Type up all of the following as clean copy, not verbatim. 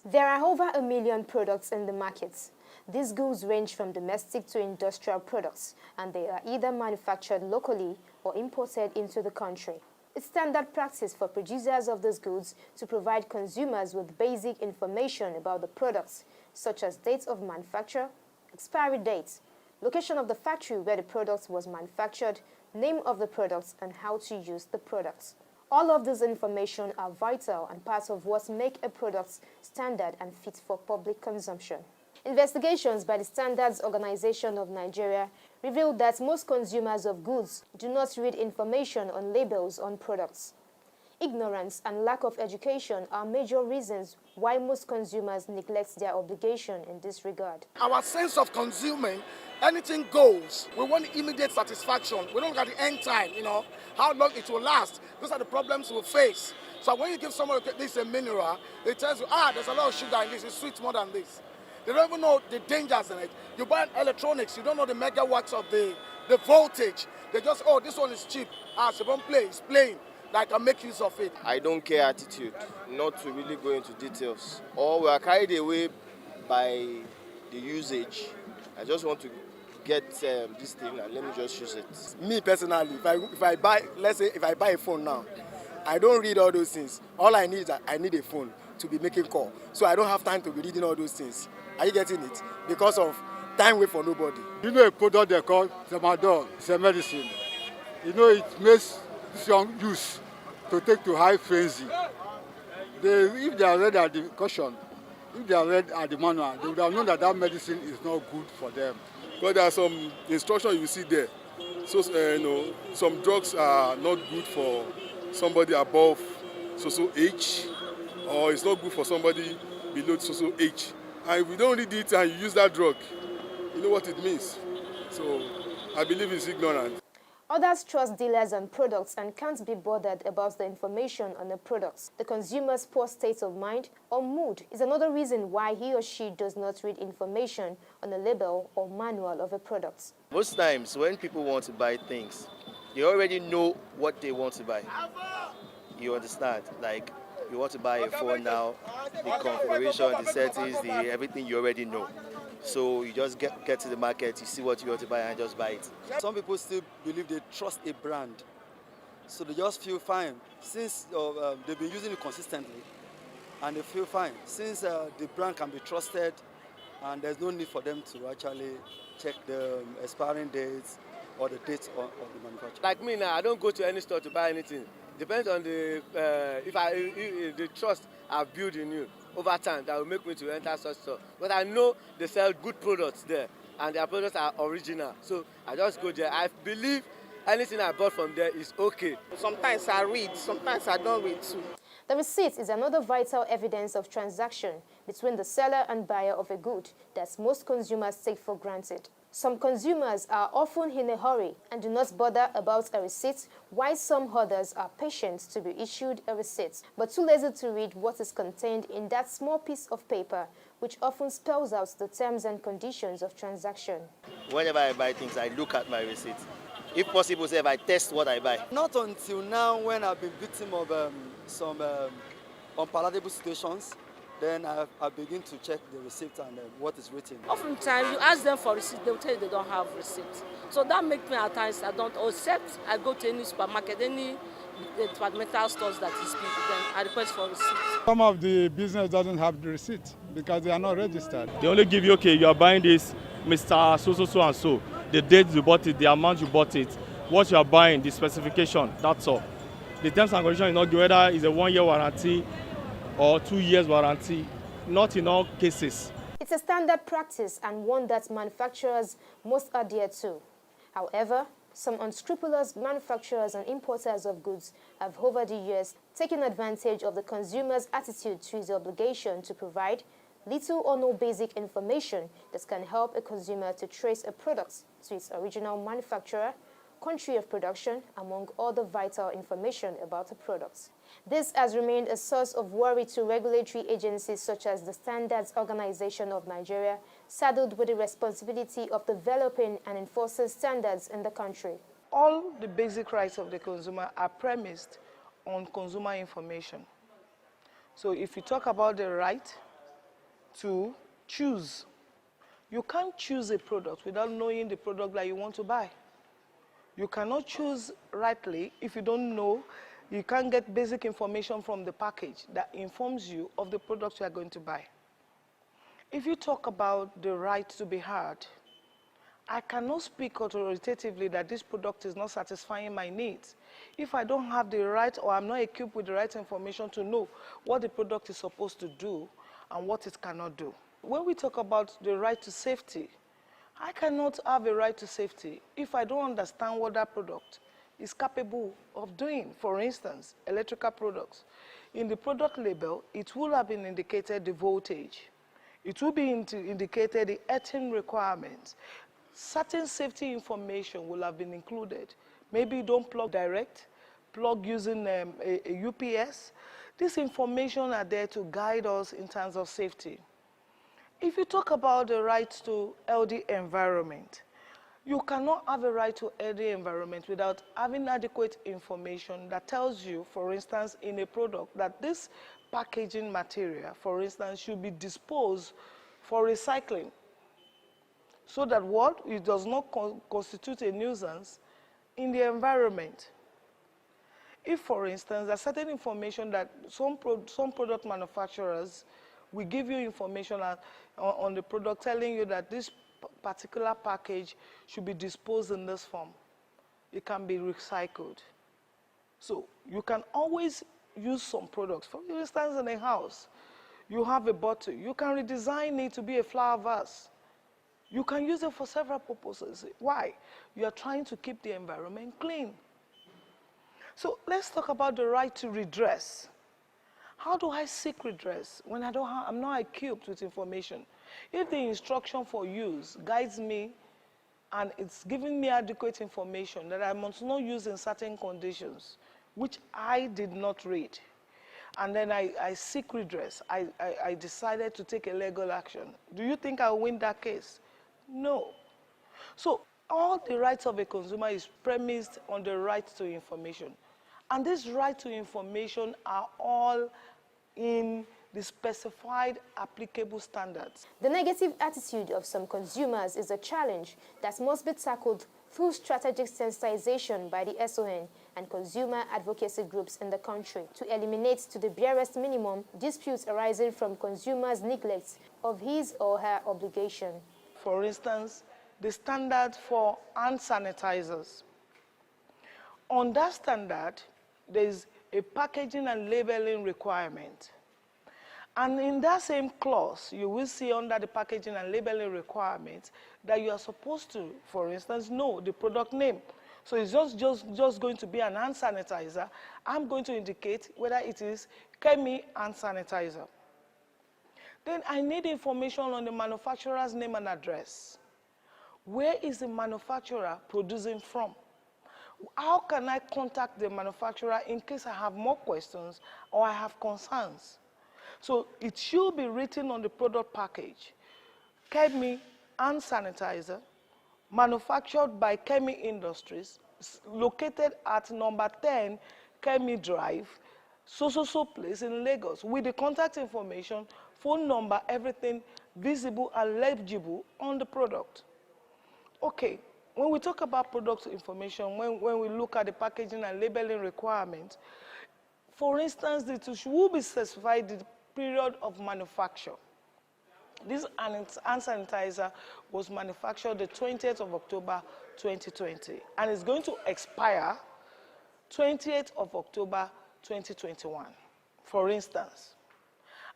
There are over 1 million products in the market. These goods range from domestic to industrial products, and they are either manufactured locally or imported into the country. It's standard practice for producers of these goods to provide consumers with basic information about the products, such as dates of manufacture, expiry dates, location of the factory where the product was manufactured, name of the products, and how to use the products. All of this information are vital and part of what make a product standard and fit for public consumption. Investigations by the Standards Organization of Nigeria revealed that most consumers of goods do not read information on labels on products. Ignorance and lack of education are major reasons why most consumers neglect their obligation in this regard. Our sense of consuming, anything goes. We want immediate satisfaction. We don't look at the end time, how long it will last. Those are the problems we face. So when you give someone this a mineral, it tells you, there's a lot of sugar in this, it's sweet more than this. They don't even know the dangers in it. You buy electronics, you don't know the megawatts of the voltage. They just, this one is cheap. So don't play, it's plain. I can make use of it. I don't care attitude, not to really go into details. Or we are carried away by the usage. I just want to get this thing and let me just use it. Me personally, if I buy, let's say if I buy a phone now, I don't read all those things. All I need is I need a phone to be making call. So I don't have time to be reading all those things. Are you getting it? Because of time wait for nobody. You know a product they call Tramadol, it's a medicine. It makes some use to take to high frenzy. If they are read at the caution, if they are read at the manual, they would have known that medicine is not good for them. But there are some instructions you see there. So, some drugs are not good for somebody above so age, or it's not good for somebody below so age. And if you don't read it and you use that drug, you know what it means. So I believe it's ignorant. Others trust dealers on products and can't be bothered about the information on the products. The consumer's poor state of mind or mood is another reason why he or she does not read information on the label or manual of a product. Most times when people want to buy things, they already know what they want to buy. You understand? Like, you want to buy a phone now, the configuration, the settings, everything you already know. So you just get to the market, you see what you want to buy and just buy it. Some people still believe they trust a brand. So they just feel fine. Since they've been using it consistently and they feel fine. Since the brand can be trusted and there's no need for them to actually check the expiring dates or the dates of the manufacturer. Like me now, I don't go to any store to buy anything. Depends on the trust I've built in you over time that will make me to enter such store. But I know they sell good products there and their products are original. So I just go there. I believe anything I bought from there is okay. Sometimes I read, sometimes I don't read too. The receipt is another vital evidence of transaction between the seller and buyer of a good that most consumers take for granted. Some consumers are often in a hurry and do not bother about a receipt, while some others are patient to be issued a receipt, but too lazy to read what is contained in that small piece of paper, which often spells out the terms and conditions of transaction. Whenever I buy things, I look at my receipt. If possible, if I test what I buy. Not until now, when I've been victim of some unpalatable situations, then I begin to check the receipt and what is written. Oftentimes, you ask them for receipt, they'll tell you they don't have receipt. So that makes me at times I don't accept. I go to any supermarket, any departmental stores that is big, then I request for receipt. Some of the business doesn't have the receipt because they are not registered. They only give you, okay, you are buying this, Mr. So and so. The date you bought it, the amount you bought it, what you are buying, the specification, that's all. The terms and conditions is not whether it's a 1-year warranty or 2 years warranty, not in all cases. It's a standard practice and one that manufacturers must adhere to. However, some unscrupulous manufacturers and importers of goods have over the years taken advantage of the consumer's attitude to his obligation to provide little or no basic information that can help a consumer to trace a product to its original manufacturer, country of production, among other vital information about a product. This has remained a source of worry to regulatory agencies such as the Standards Organization of Nigeria, saddled with the responsibility of developing and enforcing standards in the country. All the basic rights of the consumer are premised on consumer information. So if you talk about the right to choose. You can't choose a product without knowing the product that you want to buy. You cannot choose rightly if you don't know. You can't get basic information from the package that informs you of the product you are going to buy. If you talk about the right to be heard, I cannot speak authoritatively that this product is not satisfying my needs if I don't have the right, or I'm not equipped with the right information to know what the product is supposed to do and what it cannot do. When we talk about the right to safety, I cannot have a right to safety if I don't understand what that product is capable of doing. For instance, electrical products. In the product label, it will have been indicated the voltage. It will be indicated the earthing requirements. Certain safety information will have been included. Maybe don't plug direct, plug using a UPS. This information are there to guide us in terms of safety. If you talk about the right to healthy environment, you cannot have a right to healthy environment without having adequate information that tells you, for instance, in a product that this packaging material, for instance, should be disposed for recycling, so that what? It does not constitute a nuisance in the environment. If, for instance, there's certain information that some product manufacturers will give you information on the product telling you that this particular package should be disposed in this form. It can be recycled. So you can always use some products. For instance, in a house, you have a bottle. You can redesign it to be a flower vase. You can use it for several purposes. Why? You are trying to keep the environment clean. So let's talk about the right to redress. How do I seek redress when I'm not equipped with information? If the instruction for use guides me and it's giving me adequate information that I must not use in certain conditions, which I did not read, and then I seek redress, I decided to take a legal action, do you think I'll win that case? No. So all the rights of a consumer is premised on the right to information. And this right to information are all in the specified applicable standards. The negative attitude of some consumers is a challenge that must be tackled through strategic sensitization by the SON and consumer advocacy groups in the country to eliminate to the barest minimum disputes arising from consumers' neglect of his or her obligation. For instance, the standard for hand sanitizers. On that standard, there is a packaging and labeling requirement. And in that same clause, you will see under the packaging and labeling requirements that you are supposed to, for instance, know the product name. So it's just going to be an hand sanitizer. I'm going to indicate whether it is Kemi hand sanitizer. Then I need information on the manufacturer's name and address. Where is the manufacturer producing from? How can I contact the manufacturer in case I have more questions or I have concerns? So it should be written on the product package. Kemi hand sanitizer, manufactured by Kemi Industries, located at number 10 Kemi Drive, so place in Lagos, with the contact information, phone number, everything visible and legible on the product. Okay, when we talk about product information, when we look at the packaging and labeling requirements, for instance, it will be specified the period of manufacture. This hand sanitizer was manufactured the 20th of October 2020 and is going to expire 20th of October 2021, for instance.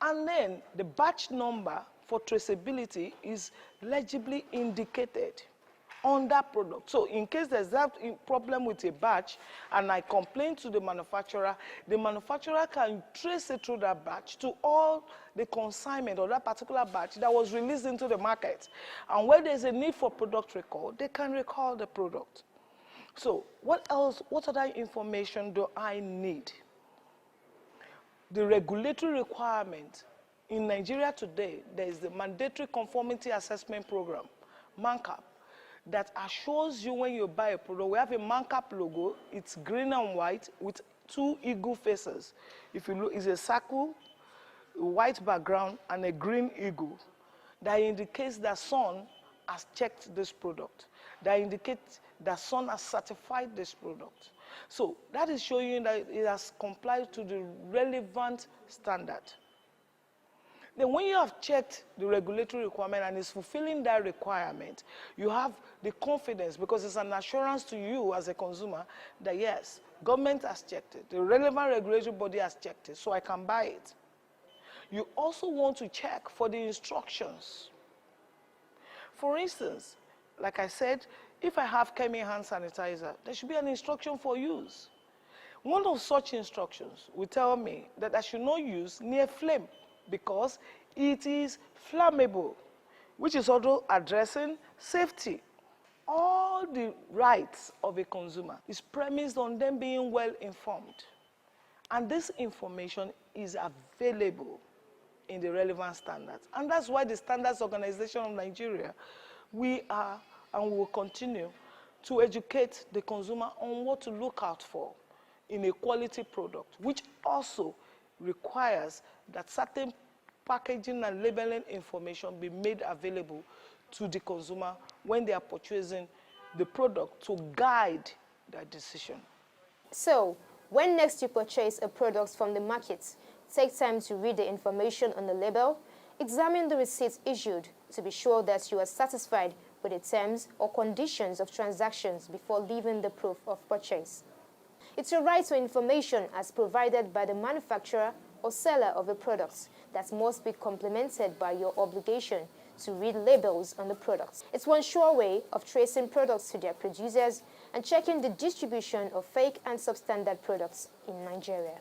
And then the batch number for traceability is legibly indicated on that product. So in case there's that problem with a batch and I complain to the manufacturer can trace it through that batch to all the consignment or that particular batch that was released into the market. And where there's a need for product recall, they can recall the product. So what else, what other information do I need? The regulatory requirement in Nigeria today, there is the Mandatory Conformity Assessment Program, MANCAP, that assures you when you buy a product. We have a MANCAP logo. It's green and white with two eagle faces. If you look, it's a circle. a white background and a green eagle that indicates that Sun has checked this product, that indicates that Sun has certified this product. So that is showing that it has complied to the relevant standard. Then when you have checked the regulatory requirement and is fulfilling that requirement, you have the confidence, because it's an assurance to you as a consumer that yes, government has checked it, the relevant regulatory body has checked it, so I can buy it. You also want to check for the instructions. For instance, like I said, if I have Chemi hand sanitizer, there should be an instruction for use. One of such instructions will tell me that I should not use near flame because it is flammable, which is also addressing safety. All the rights of a consumer is premised on them being well informed. And this information is available in the relevant standards. And that's why the Standards Organization of Nigeria, we are and will continue to educate the consumer on what to look out for in a quality product, which also requires that certain packaging and labeling information be made available to the consumer when they are purchasing the product to guide their decision. So, when next you purchase a product from the market, take time to read the information on the label, examine the receipts issued to be sure that you are satisfied with the terms or conditions of transactions before leaving the proof of purchase. It's your right to information as provided by the manufacturer or seller of a product that must be complemented by your obligation to read labels on the products. It's one sure way of tracing products to their producers and checking the distribution of fake and substandard products in Nigeria.